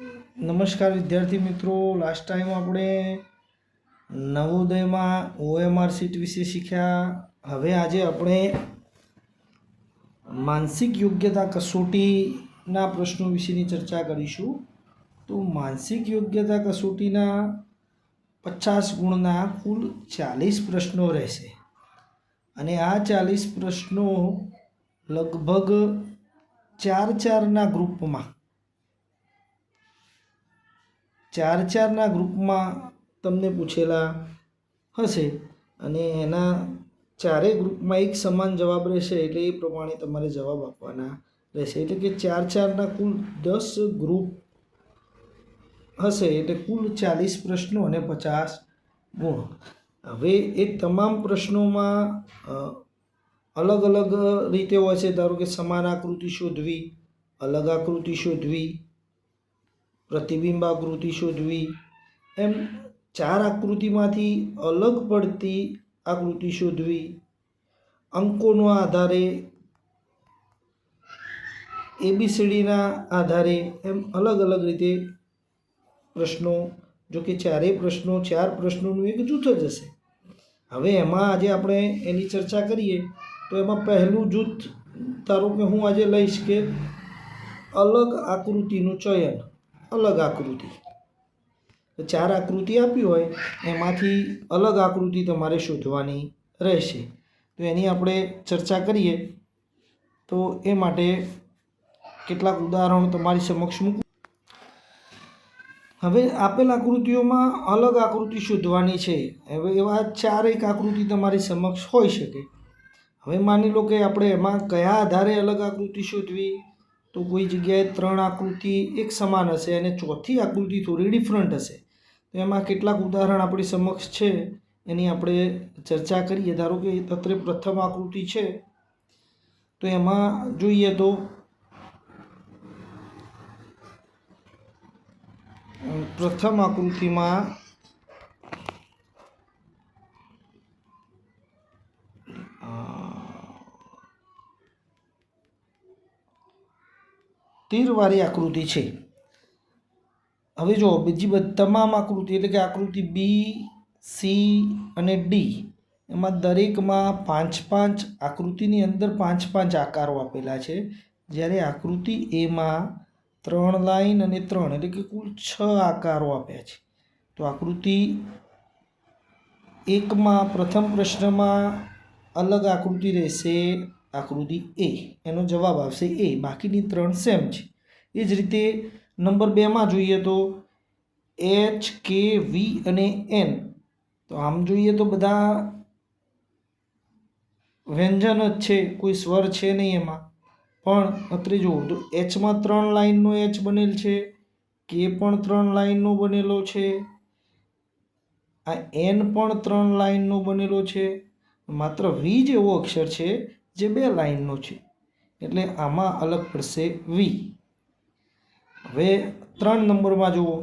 નમસ્કાર વિદ્યાર્થી મિત્રો, લાસ્ટ ટાઈમ આપણે નવોદયમાં OMR સીટ વિશે શીખ્યા. હવે આજે આપણે માનસિક યોગ્યતા કસોટીના પ્રશ્નો વિશેની ચર્ચા કરીશું. તો માનસિક યોગ્યતા કસોટીના 50 ગુણના કુલ 40 પ્રશ્નો રહેશે અને આ 40 પ્રશ્નો લગભગ 4-4ના ગ્રુપમાં 4-4ના ગ્રુપમાં તમને પૂછેલા હશે અને એના ચારેય ગ્રુપમાં એક સમાન જવાબ રહેશે, એટલે એ પ્રમાણે તમારે જવાબ આપવાના રહેશે. એટલે કે 4-4ના કુલ 10 ગ્રુપ હશે, એટલે કુલ 40 પ્રશ્નો અને 50 ગુણ. હવે એ તમામ પ્રશ્નોમાં અલગ અલગ રીતે હોય છે. ધારો કે સમાન આકૃતિ શોધવી, અલગ આકૃતિ શોધવી, પ્રતિબિંબ આકૃતિ શોધવી, એમ 4 આકૃતિમાંથી અલગ પડતી આકૃતિ શોધવી, અંકોના આધારે, ABCDના આધારે, એમ અલગ અલગ રીતે પ્રશ્નો. જો કે ચારેય પ્રશ્નો 4 પ્રશ્નોનું એક જૂથ જ હશે. હવે એમાં આજે આપણે એની ચર્ચા કરીએ તો એમાં પહેલું જૂથ, ધારો કે હું આજે લઈશ કે અલગ આકૃતિનું ચયન. અલગ આકૃતિ, 4 આકૃતિ આપી હોય એમાંથી અલગ આકૃતિ તમારે શોધવાની રહેશે. તો એની આપણે ચર્ચા કરીએ. તો એ માટે કેટલાક ઉદાહરણો તમારી સમક્ષ મૂકું. હવે આપેલ આકૃતિઓમાં અલગ આકૃતિ શોધવાની છે. હવે એવા 4 આકૃતિ તમારી સમક્ષ હોઈ શકે. હવે માની લો કે આપણે એમાં કયા આધારે અલગ આકૃતિ શોધવી? તો કોઈ જગ્યાએ 3 આકૃતિ એક સમાન હશે અને ચોથી આકૃતિ થોડી ડિફરન્ટ હશે. તો એમાં કેટલાક ઉદાહરણ આપણી સમક્ષ છે, એની આપણે ચર્ચા કરીએ. ધારો કે અત્રે પ્રથમ આકૃતિ છે, તો એમાં જોઈએ તો પ્રથમ આકૃતિમાં તીરવાળી આકૃતિ છે. હવે જો બીજી તમામ આકૃતિ, એટલે કે આકૃતિ B, C અને D, એમાં દરેકમાં 5-5 આકૃતિની અંદર 5-5 આકારો આપેલા છે. જ્યારે આકૃતિ Aમાં 3 લાઈન અને 3, એટલે કે કુલ 6 આકારો આપ્યા છે. તો આકૃતિ 1માં પ્રથમ પ્રશ્નમાં અલગ આકૃતિ રહેશે, આકૃતિ A. એનો જવાબ આવશે A. બાકીની 3 સેમ છે. એ જ રીતે નંબર 2માં જોઈએ તો H, K, V અને N. તો આમ જોઈએ તો બધા વ્યંજન જ છે, કોઈ સ્વર છે નહીં એમાં. પણ અત્રે જુઓ તો Hમાં 3 લાઈનનો H બનેલ છે, K પણ 3 લાઈનનો બનેલો છે, આ N પણ 3 લાઈનનો બનેલો છે. માત્ર V જ એવો અક્ષર છે જે 2 લાઈનનો છે, એટલે આમાં અલગ પડશે V. હવે 3 નંબરમાં જુઓ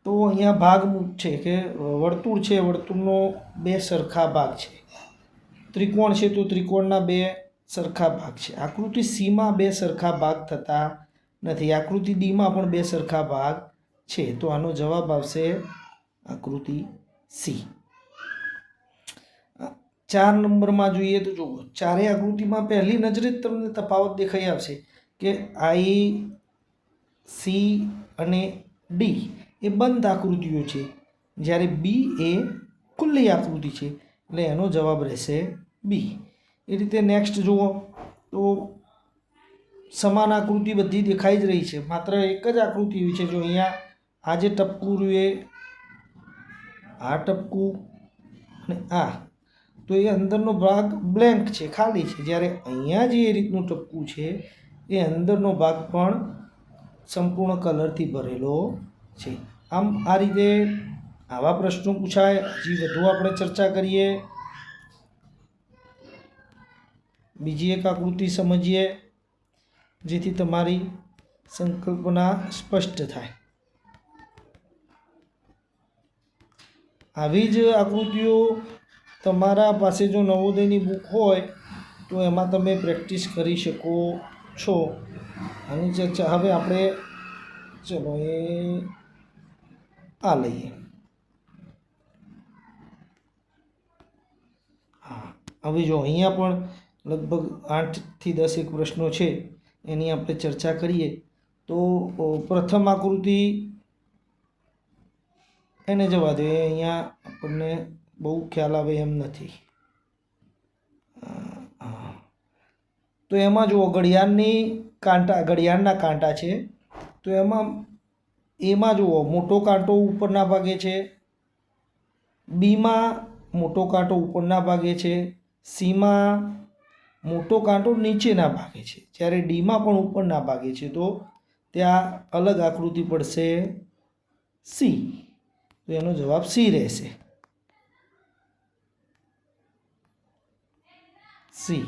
તો અહીંયા ભાગ છે કે વર્તુળ છે, વર્તુળનો 2 સરખા ભાગ છે. ત્રિકોણ છે તો ત્રિકોણના 2 સરખા ભાગ છે. આકૃતિ Cમાં 2 સરખા ભાગ થતા નથી. આકૃતિ Dમાં પણ 2 સરખા ભાગ છે. તો આનો જવાબ આવશે આકૃતિ C. 4 નંબરમાં જોઈએ તો જુઓ, ચારેય આકૃતિમાં પહેલી નજરે જ તમને તફાવત દેખાઈ આવશે કે I, C અને D એ બંધ આકૃતિઓ છે, જ્યારે B એ ખુલ્લી આકૃતિ છે, એટલે એનો જવાબ રહેશે B. એ રીતે નેક્સ્ટ જુઓ તો સમાન આકૃતિ બધી દેખાઈ જ રહી છે, માત્ર એક જ આકૃતિ એવી છે. જો અહીંયા આ જે ટપકું રહ્યું એ આ ટપકું અને આ, તો એ અંદરનો ભાગ બ્લેન્ક છે, ખાલી છે. જ્યારે અહીંયા જે એ રીતનું ટપકું છે એ અંદરનો ભાગ પણ સંપૂર્ણ કલરથી ભરેલો છે. આમ આ રીતે આવા પ્રશ્નો પૂછાય. હજી વધુ આપણે ચર્ચા કરીએ. બીજી એક આકૃતિ સમજીએ જેથી તમારી સંકલ્પના સ્પષ્ટ થાય. આવી જ આકૃતિઓ તમારા પાસે જો નવોદયની બુક હોય તો એમાં તમે પ્રેક્ટિસ કરી શકો છો. આની ચર્ચા હવે આપણે ચલો એ આ લઈએ. હા, હવે જો અહીંયા પણ લગભગ 8 થી 10 એક પ્રશ્નો છે, એની આપણે ચર્ચા કરીએ. તો પ્રથમ આકૃતિ એને જવા દે, અહીંયા આપણને બહુ ખ્યાલ આવે એમ નથી. તો એમાં જુઓ ઘડિયાળના કાંટા છે. તો એમાં જુઓ મોટો કાંટો ઉપરના ભાગે છે, બીમાં મોટો કાંટો ઉપરના ભાગે છે, સીમાં મોટો કાંટો નીચેના ભાગે છે, જ્યારે ડીમાં પણ ઉપરના ભાગે છે. તો ત્યાં અલગ આકૃતિ પડશે સી. તો એનો જવાબ સી રહેશે. સી.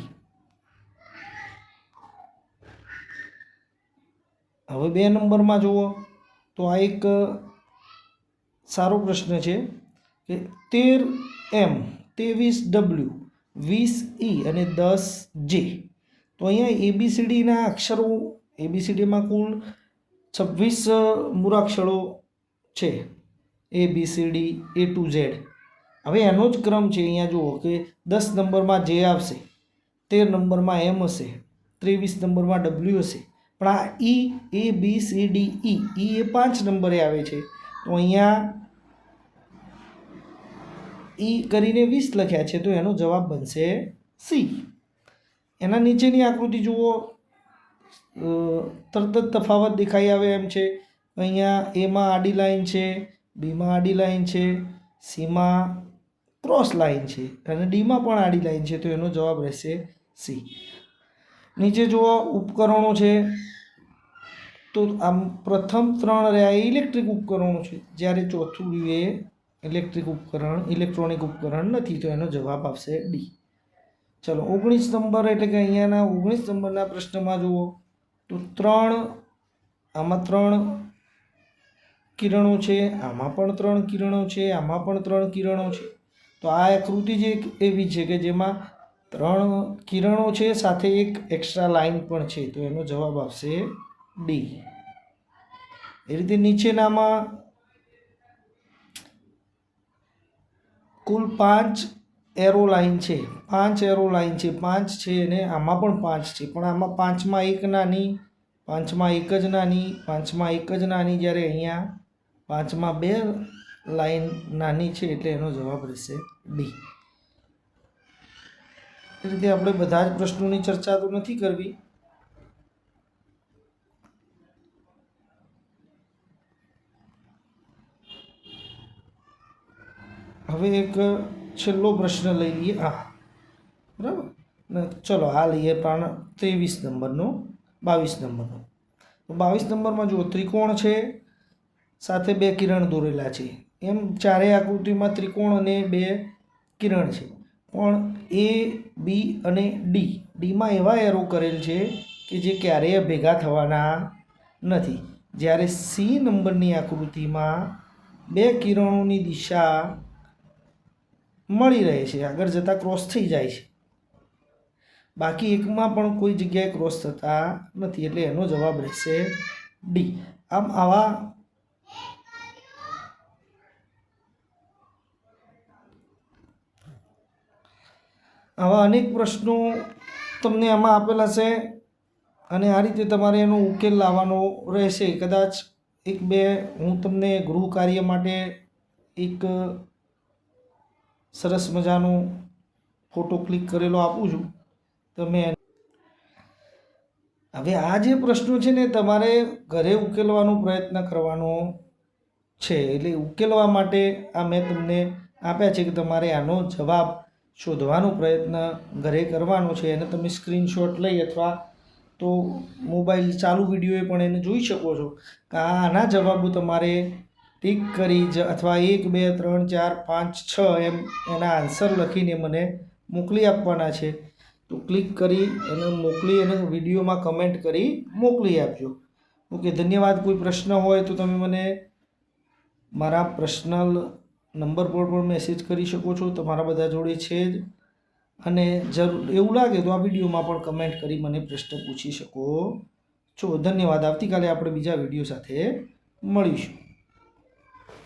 હવે 2 નંબરમાં જુઓ, તો આ એક સારો પ્રશ્ન છે કે 13M, 23W, 20E અને 10J. તો અહીંયા ABCDના અક્ષરો, ABCDમાં કુલ 26 મૂળાક્ષરો છે, ABCD A to Z. હવે એનો જ ક્રમ છે. અહીંયા જુઓ કે 10 નંબરમાં J આવશે, 13 નંબરમાં M હશે, 23 નંબરમાં W હશે. પણ આ A B C D E એ 5 નંબરે આવે છે. તો અહીંયા કરીને 20 લખ્યા છે, તો એનો જવાબ બનશે સી. એના નીચેની આકૃતિ જુઓ, તરત જ તફાવત દેખાઈ આવે એમ છે. અહીંયા એમાં આડી લાઈન છે, બીમાં આડી લાઈન છે, સીમાં ક્રોસ લાઈન છે અને ડીમાં પણ આડી લાઈન છે. તો એનો જવાબ રહેશે સી. નીચે જુઓ ઉપકરણો છે. તો આમ પ્રથમ 3 રહ્યા એ ઇલેક્ટ્રિક ઉપકરણો છે, જ્યારે ચોથું એ ઇલેક્ટ્રોનિક ઉપકરણ નથી. તો એનો જવાબ આવશે ડી. ચલો 19 નંબર, એટલે કે અહીંયાના 19 નંબરના પ્રશ્નમાં જુઓ, તો આમાં 3 કિરણો છે, આમાં પણ 3 કિરણો છે, આમાં પણ 3 કિરણો છે. તો આ આકૃતિ જે એવી છે કે જેમાં 3 કિરણો છે, સાથે એક એક્સ્ટ્રા લાઈન પણ છે. તો એનો જવાબ આવશે ડી. એ રીતે નીચેનામાં કુલ 5 એરો લાઈન છે, 5 એરો લાઈન છે, 5 છે અને આમાં પણ 5 છે. પણ આમાં 5માં એક નાની, 5માં એક જ નાની, 5માં એક જ નાની, જ્યારે અહીંયા 5માં 2 લાઈન નાની છે. એટલે એનો જવાબ રહેશે ડી. એ રીતે આપણે બધા જ પ્રશ્નોની ચર્ચા તો નથી કરવી. હવે એક છેલ્લો પ્રશ્ન લઈ લઈએ. બરાબર ને? ચલો આ લઈએ 23 નંબરનો, 22 નંબરનો. તો 22 નંબરમાં જુઓ, ત્રિકોણ છે, સાથે 2 કિરણ દોરેલા છે. એમ ચારેય આકૃતિમાં ત્રિકોણ અને 2 કિરણ છે. પણ એ, બી અને ડીમાં એવા એરો કરેલ છે કે જે ક્યારેય ભેગા થવાના નથી. જ્યારે સી નંબરની આકૃતિમાં 2 કિરણોની દિશા મળી રહે છે, આગળ જતાં ક્રોસ થઈ જાય છે. બાકી એકમાં પણ કોઈ જગ્યાએ ક્રોસ થતા નથી. એટલે એનો જવાબ રહેશે ડી. આમ આવા અનેક પ્રશ્નો તમને આમાં આપેલા છે અને આ રીતે તમારે એનો ઉકેલ લાવવાનો રહેશે. કદાચ 1-2 હું તમને ગૃહ કાર્ય માટે એક સરસ મજાનો ફોટો ક્લિક કરેલો આપું છું. તમે હવે આ જે પ્રશ્નો છે ને તમારે ઘરે ઉકેલવાનો પ્રયત્ન કરવાનો છે. એટલે ઉકેલવા માટે આ મેં તમને આપ્યા છે કે તમારે આનો જવાબ શોધવાનો પ્રયત્ન ઘરે કરવાનો છે. અને તમે સ્ક્રીનશોટ લઈ અથવા તો મોબાઈલ ચાલુ વિડીયોએ પણ એને જોઈ શકો છો કે આના જવાબો તમારે ટીક કરી અથવા 1 2 3 4 5 6 એમ એના આન્સર લખીને મને મોકલી આપવાના છે. તો ક્લિક કરી એને મોકલી અને વિડીયોમાં કમેન્ટ કરી મોકલી આપજો. ઓકે, ધન્યવાદ. કોઈ પ્રશ્ન હોય તો તમે મને મારા પર્સનલ નંબર પર પણ મેસેજ કરી શકો છો, તમારા બધા જોડે છે જ. અને જરૂર એવું લાગે તો આ વિડીયોમાં પણ કમેન્ટ કરી મને પ્રશ્ન પૂછી શકો છો. ધન્યવાદ. આવતીકાલે આપણે બીજા વિડીયો સાથે મળીશું.